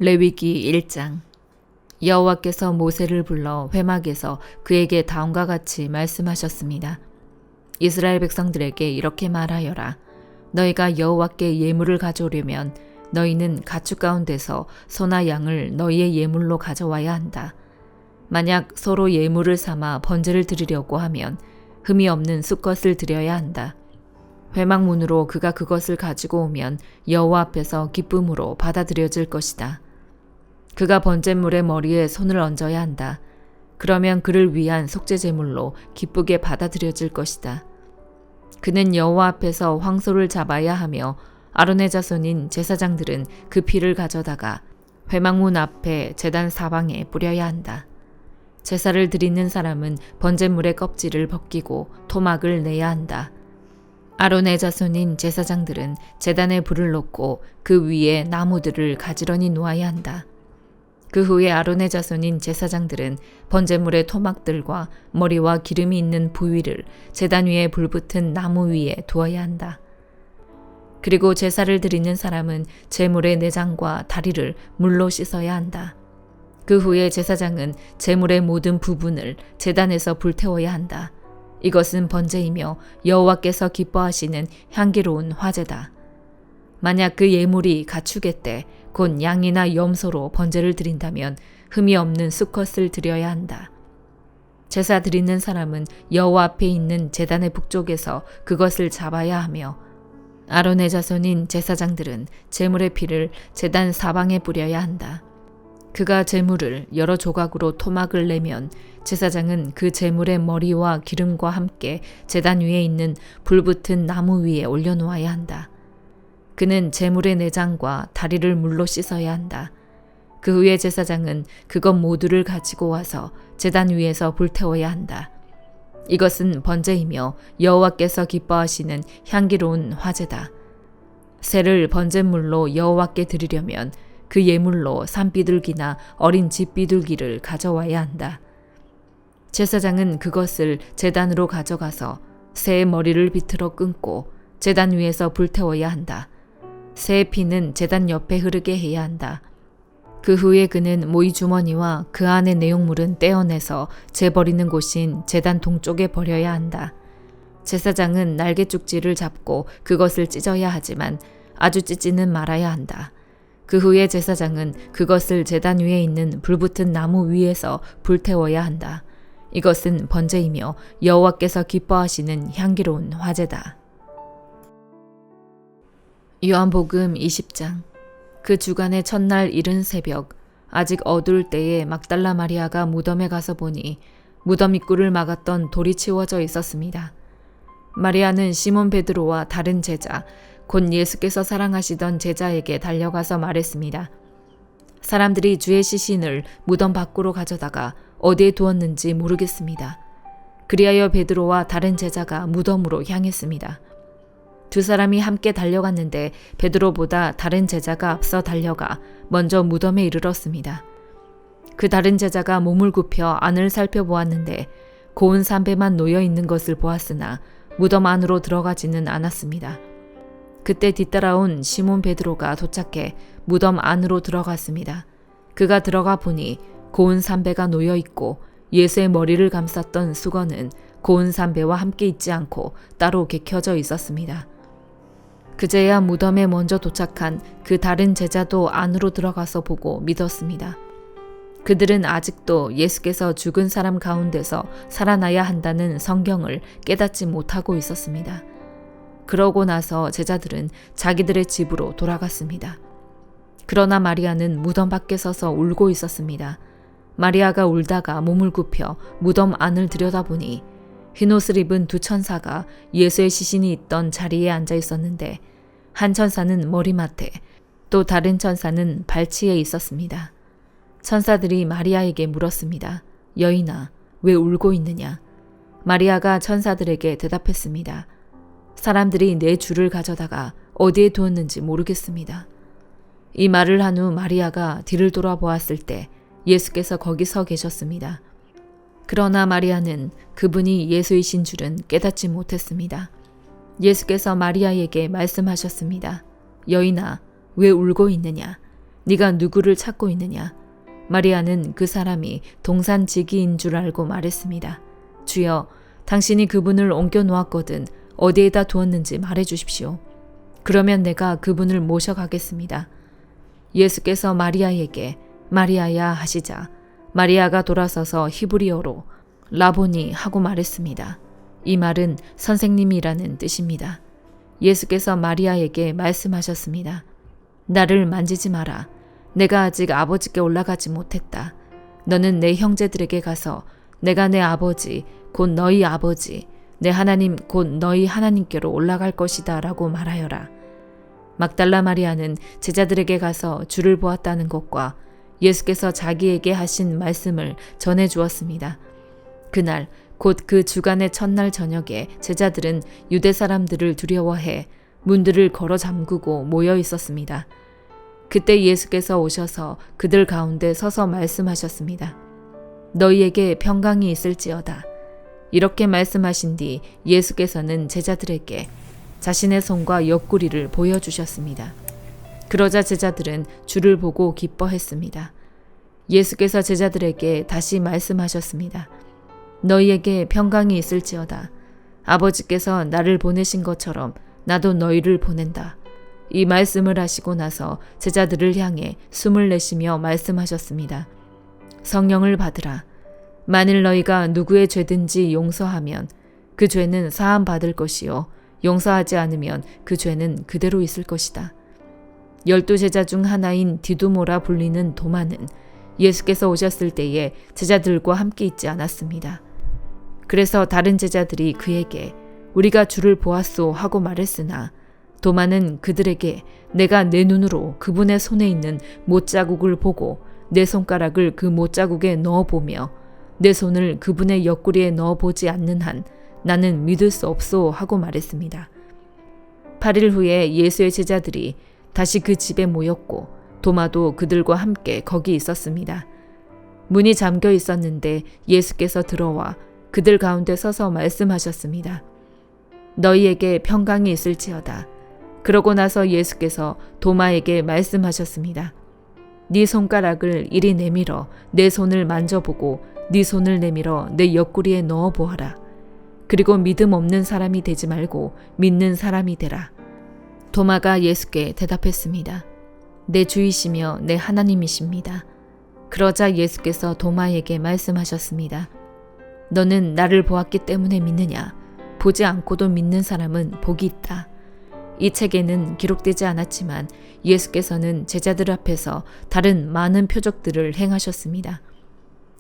레위기 1장. 여호와께서 모세를 불러 회막에서 그에게 다음과 같이 말씀하셨습니다. 이스라엘 백성들에게 이렇게 말하여라. 너희가 여호와께 예물을 가져오려면 너희는 가축 가운데서 소나 양을 너희의 예물로 가져와야 한다. 만약 서로 예물을 삼아 번제를 드리려고 하면 흠이 없는 수컷을 드려야 한다. 회막문으로 그가 그것을 가지고 오면 여호와 앞에서 기쁨으로 받아들여질 것이다. 그가 번제물의 머리에 손을 얹어야 한다. 그러면 그를 위한 속죄제물로 기쁘게 받아들여질 것이다. 그는 여호와 앞에서 황소를 잡아야 하며 아론의 자손인 제사장들은 그 피를 가져다가 회막문 앞에 제단 사방에 뿌려야 한다. 제사를 드리는 사람은 번제물의 껍질을 벗기고 토막을 내야 한다. 아론의 자손인 제사장들은 제단에 불을 놓고 그 위에 나무들을 가지런히 놓아야 한다. 그 후에 아론의 자손인 제사장들은 번제물의 토막들과 머리와 기름이 있는 부위를 제단 위에 불붙은 나무 위에 두어야 한다. 그리고 제사를 드리는 사람은 제물의 내장과 다리를 물로 씻어야 한다. 그 후에 제사장은 제물의 모든 부분을 제단에서 불태워야 한다. 이것은 번제이며 여호와께서 기뻐하시는 향기로운 화제다. 만약 그 예물이 가축의 때 곧 양이나 염소로 번제를 드린다면 흠이 없는 수컷을 드려야 한다. 제사 드리는 사람은 여호와 앞에 있는 제단의 북쪽에서 그것을 잡아야 하며 아론의 자손인 제사장들은 제물의 피를 제단 사방에 뿌려야 한다. 그가 제물을 여러 조각으로 토막을 내면 제사장은 그 제물의 머리와 기름과 함께 제단 위에 있는 불붙은 나무 위에 올려놓아야 한다. 그는 제물의 내장과 다리를 물로 씻어야 한다. 그 후에 제사장은 그것 모두를 가지고 와서 제단 위에서 불태워야 한다. 이것은 번제이며 여호와께서 기뻐하시는 향기로운 화제다. 새를 번제물로 여호와께 드리려면 그 예물로 산비둘기나 어린 집비둘기를 가져와야 한다. 제사장은 그것을 제단으로 가져가서 새의 머리를 비틀어 끊고 제단 위에서 불태워야 한다. 새의 피는 제단 옆에 흐르게 해야 한다. 그 후에 그는 모이 주머니와 그 안의 내용물은 떼어내서 재버리는 곳인 제단 동쪽에 버려야 한다. 제사장은 날개 쪽지를 잡고 그것을 찢어야 하지만 아주 찢지는 말아야 한다. 그 후에 제사장은 그것을 제단 위에 있는 불붙은 나무 위에서 불태워야 한다. 이것은 번제이며 여호와께서 기뻐하시는 향기로운 화제다. 요한복음 20장. 그 주간의 첫날 이른 새벽 아직 어두울 때에 막달라 마리아가 무덤에 가서 보니 무덤 입구를 막았던 돌이 치워져 있었습니다. 마리아는 시몬 베드로와 다른 제자 곧 예수께서 사랑하시던 제자에게 달려가서 말했습니다. 사람들이 주의 시신을 무덤 밖으로 가져다가 어디에 두었는지 모르겠습니다. 그리하여 베드로와 다른 제자가 무덤으로 향했습니다. 두 사람이 함께 달려갔는데 베드로보다 다른 제자가 앞서 달려가 먼저 무덤에 이르렀습니다. 그 다른 제자가 몸을 굽혀 안을 살펴보았는데 고운 삼배만 놓여 있는 것을 보았으나 무덤 안으로 들어가지는 않았습니다. 그때 뒤따라온 시몬 베드로가 도착해 무덤 안으로 들어갔습니다. 그가 들어가 보니 고운 삼배가 놓여 있고 예수의 머리를 감쌌던 수건은 고운 삼배와 함께 있지 않고 따로 개켜져 있었습니다. 그제야 무덤에 먼저 도착한 그 다른 제자도 안으로 들어가서 보고 믿었습니다. 그들은 아직도 예수께서 죽은 사람 가운데서 살아나야 한다는 성경을 깨닫지 못하고 있었습니다. 그러고 나서 제자들은 자기들의 집으로 돌아갔습니다. 그러나 마리아는 무덤 밖에 서서 울고 있었습니다. 마리아가 울다가 몸을 굽혀 무덤 안을 들여다보니 흰옷을 입은 두 천사가 예수의 시신이 있던 자리에 앉아 있었는데 한 천사는 머리맡에 또 다른 천사는 발치에 있었습니다. 천사들이 마리아에게 물었습니다. 여인아, 왜 울고 있느냐? 마리아가 천사들에게 대답했습니다. 사람들이 내 주를 가져다가 어디에 두었는지 모르겠습니다. 이 말을 한 후 마리아가 뒤를 돌아보았을 때 예수께서 거기 서 계셨습니다. 그러나 마리아는 그분이 예수이신 줄은 깨닫지 못했습니다. 예수께서 마리아에게 말씀하셨습니다. 여인아, 왜 울고 있느냐? 네가 누구를 찾고 있느냐? 마리아는 그 사람이 동산지기인 줄 알고 말했습니다. 주여, 당신이 그분을 옮겨 놓았거든 어디에다 두었는지 말해 주십시오. 그러면 내가 그분을 모셔가겠습니다. 예수께서 마리아에게 마리아야 하시자 마리아가 돌아서서 히브리어로 라보니 하고 말했습니다. 이 말은 선생님이라는 뜻입니다. 예수께서 마리아에게 말씀하셨습니다. 나를 만지지 마라. 내가 아직 아버지께 올라가지 못했다. 너는 내 형제들에게 가서 내가 내 아버지 곧 너희 아버지 내 하나님 곧 너희 하나님께로 올라갈 것이다 라고 말하여라. 막달라 마리아는 제자들에게 가서 주를 보았다는 것과 예수께서 자기에게 하신 말씀을 전해 주었습니다. 그날 곧 그 주간의 첫날 저녁에 제자들은 유대 사람들을 두려워해 문들을 걸어 잠그고 모여 있었습니다. 그때 예수께서 오셔서 그들 가운데 서서 말씀하셨습니다. 너희에게 평강이 있을지어다. 이렇게 말씀하신 뒤 예수께서는 제자들에게 자신의 손과 옆구리를 보여주셨습니다. 그러자 제자들은 주를 보고 기뻐했습니다. 예수께서 제자들에게 다시 말씀하셨습니다. 너희에게 평강이 있을지어다. 아버지께서 나를 보내신 것처럼 나도 너희를 보낸다. 이 말씀을 하시고 나서 제자들을 향해 숨을 내쉬며 말씀하셨습니다. 성령을 받으라. 만일 너희가 누구의 죄든지 용서하면 그 죄는 사함 받을 것이요 용서하지 않으면 그 죄는 그대로 있을 것이다. 12제자 중 하나인 디두모라 불리는 도마는 예수께서 오셨을 때에 제자들과 함께 있지 않았습니다. 그래서 다른 제자들이 그에게 우리가 주를 보았소 하고 말했으나 도마는 그들에게 내가 내 눈으로 그분의 손에 있는 못자국을 보고 내 손가락을 그 못자국에 넣어보며 내 손을 그분의 옆구리에 넣어보지 않는 한 나는 믿을 수 없소 하고 말했습니다. 8일 후에 예수의 제자들이 다시 그 집에 모였고 도마도 그들과 함께 거기 있었습니다. 문이 잠겨 있었는데 예수께서 들어와 그들 가운데 서서 말씀하셨습니다. 너희에게 평강이 있을지어다. 그러고 나서 예수께서 도마에게 말씀하셨습니다. 네 손가락을 이리 내밀어 내 손을 만져보고 네 손을 내밀어 내 옆구리에 넣어보아라. 그리고 믿음 없는 사람이 되지 말고 믿는 사람이 되라. 도마가 예수께 대답했습니다. 내 주이시며 내 하나님이십니다. 그러자 예수께서 도마에게 말씀하셨습니다. 너는 나를 보았기 때문에 믿느냐? 보지 않고도 믿는 사람은 복이 있다. 이 책에는 기록되지 않았지만 예수께서는 제자들 앞에서 다른 많은 표적들을 행하셨습니다.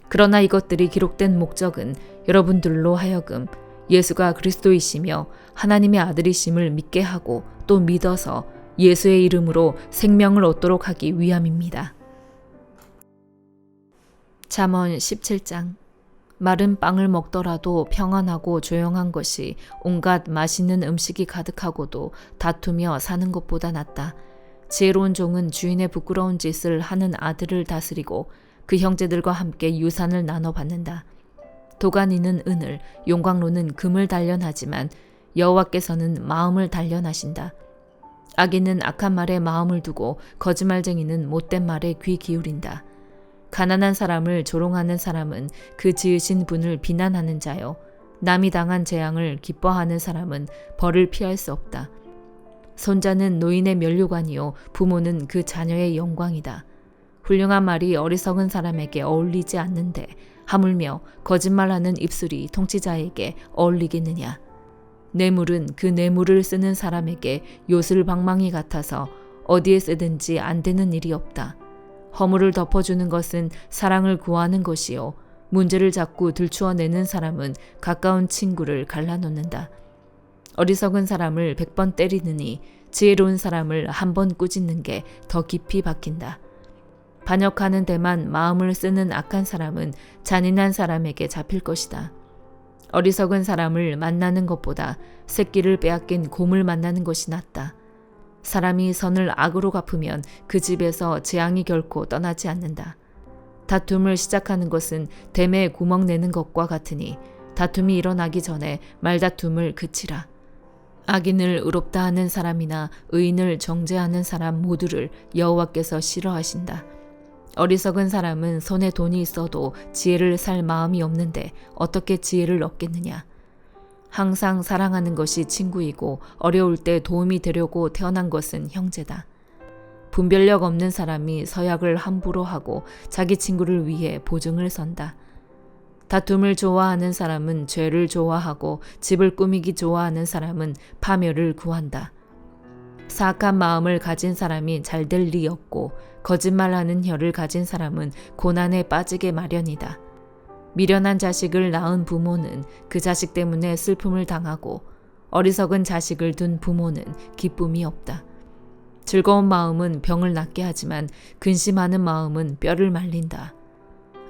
그러나 이것들이 기록된 목적은 여러분들로 하여금 예수가 그리스도이시며 하나님의 아들이심을 믿게 하고 또 믿어서 예수의 이름으로 생명을 얻도록 하기 위함입니다. 잠언 17장. 마른 빵을 먹더라도 평안하고 조용한 것이 온갖 맛있는 음식이 가득하고도 다투며 사는 것보다 낫다. 지혜로운 종은 주인의 부끄러운 짓을 하는 아들을 다스리고 그 형제들과 함께 유산을 나눠 받는다. 도가니는 은을, 용광로는 금을 단련하지만 여호와께서는 마음을 단련하신다. 악인은 악한 말에 마음을 두고 거짓말쟁이는 못된 말에 귀 기울인다. 가난한 사람을 조롱하는 사람은 그 지으신 분을 비난하는 자요. 남이 당한 재앙을 기뻐하는 사람은 벌을 피할 수 없다. 손자는 노인의 면류관이요 부모는 그 자녀의 영광이다. 훌륭한 말이 어리석은 사람에게 어울리지 않는데 하물며 거짓말하는 입술이 통치자에게 어울리겠느냐. 뇌물은 그 뇌물을 쓰는 사람에게 요술방망이 같아서 어디에 쓰든지 안 되는 일이 없다. 허물을 덮어주는 것은 사랑을 구하는 것이요 문제를 자꾸 들추어내는 사람은 가까운 친구를 갈라놓는다. 어리석은 사람을 100번 때리느니 지혜로운 사람을 한 번 꾸짖는 게 더 깊이 박힌다. 반역하는 데만 마음을 쓰는 악한 사람은 잔인한 사람에게 잡힐 것이다. 어리석은 사람을 만나는 것보다 새끼를 빼앗긴 곰을 만나는 것이 낫다. 사람이 선을 악으로 갚으면 그 집에서 재앙이 결코 떠나지 않는다. 다툼을 시작하는 것은 댐에 구멍 내는 것과 같으니 다툼이 일어나기 전에 말다툼을 그치라. 악인을 의롭다 하는 사람이나 의인을 정죄하는 사람 모두를 여호와께서 싫어하신다. 어리석은 사람은 손에 돈이 있어도 지혜를 살 마음이 없는데 어떻게 지혜를 얻겠느냐. 항상 사랑하는 것이 친구이고 어려울 때 도움이 되려고 태어난 것은 형제다. 분별력 없는 사람이 서약을 함부로 하고 자기 친구를 위해 보증을 선다. 다툼을 좋아하는 사람은 죄를 좋아하고 집을 꾸미기 좋아하는 사람은 파멸을 구한다. 사악한 마음을 가진 사람이 잘 될 리 없고 거짓말하는 혀를 가진 사람은 고난에 빠지게 마련이다. 미련한 자식을 낳은 부모는 그 자식 때문에 슬픔을 당하고 어리석은 자식을 둔 부모는 기쁨이 없다. 즐거운 마음은 병을 낫게 하지만 근심하는 마음은 뼈를 말린다.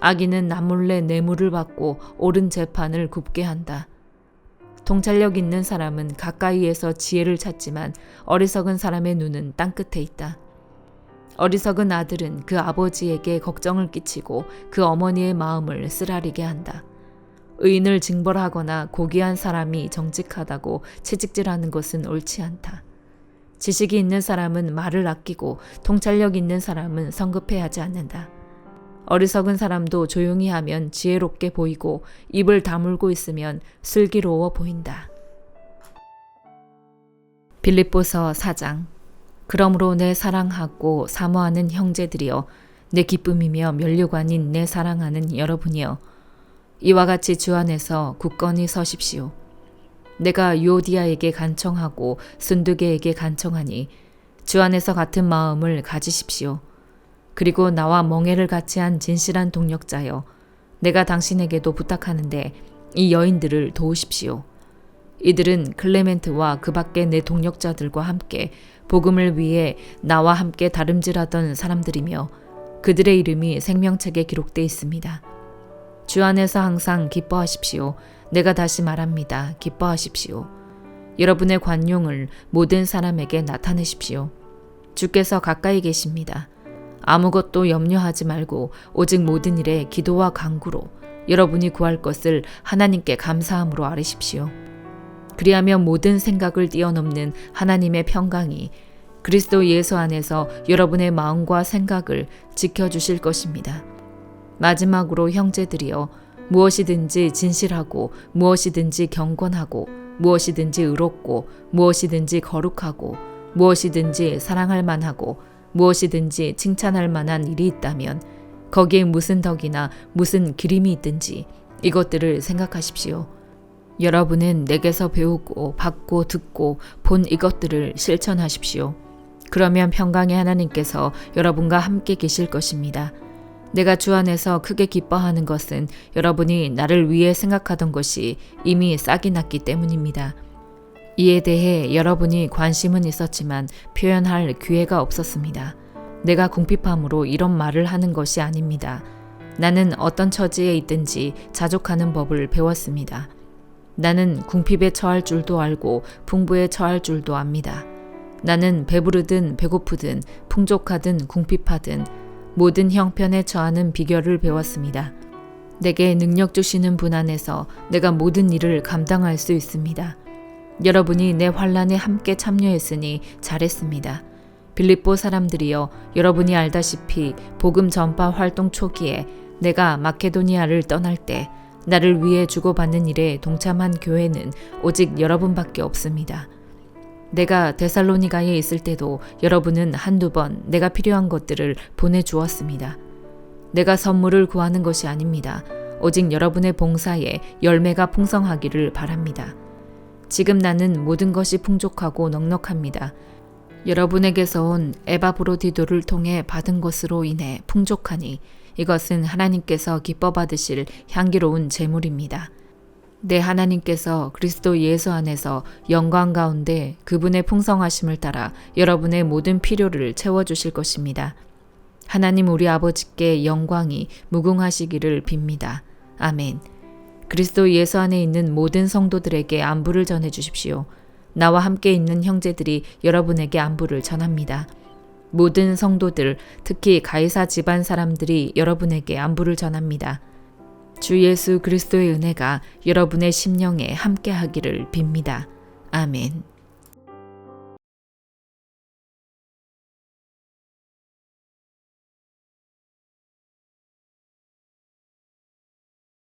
악인은 남몰래 뇌물을 받고 옳은 재판을 굽게 한다. 통찰력 있는 사람은 가까이에서 지혜를 찾지만 어리석은 사람의 눈은 땅끝에 있다. 어리석은 아들은 그 아버지에게 걱정을 끼치고 그 어머니의 마음을 쓰라리게 한다. 의인을 징벌하거나 고귀한 사람이 정직하다고 채찍질하는 것은 옳지 않다. 지식이 있는 사람은 말을 아끼고 통찰력 있는 사람은 성급해하지 않는다. 어리석은 사람도 조용히 하면 지혜롭게 보이고 입을 다물고 있으면 슬기로워 보인다. 빌립보서 4장. 그러므로 내 사랑하고 사모하는 형제들이여, 내 기쁨이며 면류관인 내 사랑하는 여러분이여, 이와 같이 주 안에서 굳건히 서십시오. 내가 유오디아에게 간청하고 순두계에게 간청하니 주 안에서 같은 마음을 가지십시오. 그리고 나와 멍에를 같이 한 진실한 동력자여, 내가 당신에게도 부탁하는데 이 여인들을 도우십시오. 이들은 클레멘트와 그 밖의 내 동력자들과 함께 복음을 위해 나와 함께 다름질하던 사람들이며 그들의 이름이 생명책에 기록되어 있습니다. 주 안에서 항상 기뻐하십시오. 내가 다시 말합니다. 기뻐하십시오. 여러분의 관용을 모든 사람에게 나타내십시오. 주께서 가까이 계십니다. 아무것도 염려하지 말고 오직 모든 일에 기도와 간구로 여러분이 구할 것을 하나님께 감사함으로 아뢰십시오. 그리하면 모든 생각을 뛰어넘는 하나님의 평강이 그리스도 예수 안에서 여러분의 마음과 생각을 지켜주실 것입니다. 마지막으로 형제들이여, 무엇이든지 진실하고 무엇이든지 경건하고 무엇이든지 의롭고 무엇이든지 거룩하고 무엇이든지 사랑할 만하고 무엇이든지 칭찬할 만한 일이 있다면 거기에 무슨 덕이나 무슨 기림이 있든지 이것들을 생각하십시오. 여러분은 내게서 배우고 받고 듣고 본 이것들을 실천하십시오. 그러면 평강의 하나님께서 여러분과 함께 계실 것입니다. 내가 주 안에서 크게 기뻐하는 것은 여러분이 나를 위해 생각하던 것이 이미 싹이 났기 때문입니다. 이에 대해 여러분이 관심은 있었지만 표현할 기회가 없었습니다. 내가 궁핍함으로 이런 말을 하는 것이 아닙니다. 나는 어떤 처지에 있든지 자족하는 법을 배웠습니다. 나는 궁핍에 처할 줄도 알고 풍부에 처할 줄도 압니다. 나는 배부르든 배고프든 풍족하든 궁핍하든 모든 형편에 처하는 비결을 배웠습니다. 내게 능력 주시는 분 안에서 내가 모든 일을 감당할 수 있습니다. 여러분이 내 환난에 함께 참여했으니 잘했습니다. 빌립보 사람들이여, 여러분이 알다시피 복음 전파 활동 초기에 내가 마케도니아를 떠날 때 나를 위해 주고받는 일에 동참한 교회는 오직 여러분밖에 없습니다. 내가 데살로니가에 있을 때도 여러분은 한두 번 내가 필요한 것들을 보내주었습니다. 내가 선물을 구하는 것이 아닙니다. 오직 여러분의 봉사에 열매가 풍성하기를 바랍니다. 지금 나는 모든 것이 풍족하고 넉넉합니다. 여러분에게서 온 에바브로디도를 통해 받은 것으로 인해 풍족하니 이것은 하나님께서 기뻐 받으실 향기로운 제물입니다. 내 하나님께서 그리스도 예수 안에서 영광 가운데 그분의 풍성하심을 따라 여러분의 모든 필요를 채워주실 것입니다. 하나님 우리 아버지께 영광이 무궁하시기를 빕니다. 아멘. 그리스도 예수 안에 있는 모든 성도들에게 안부를 전해 주십시오. 나와 함께 있는 형제들이 여러분에게 안부를 전합니다. 모든 성도들, 특히 가이사 집안 사람들이 여러분에게 안부를 전합니다. 주 예수 그리스도의 은혜가 여러분의 심령에 함께 하기를 빕니다. 아멘.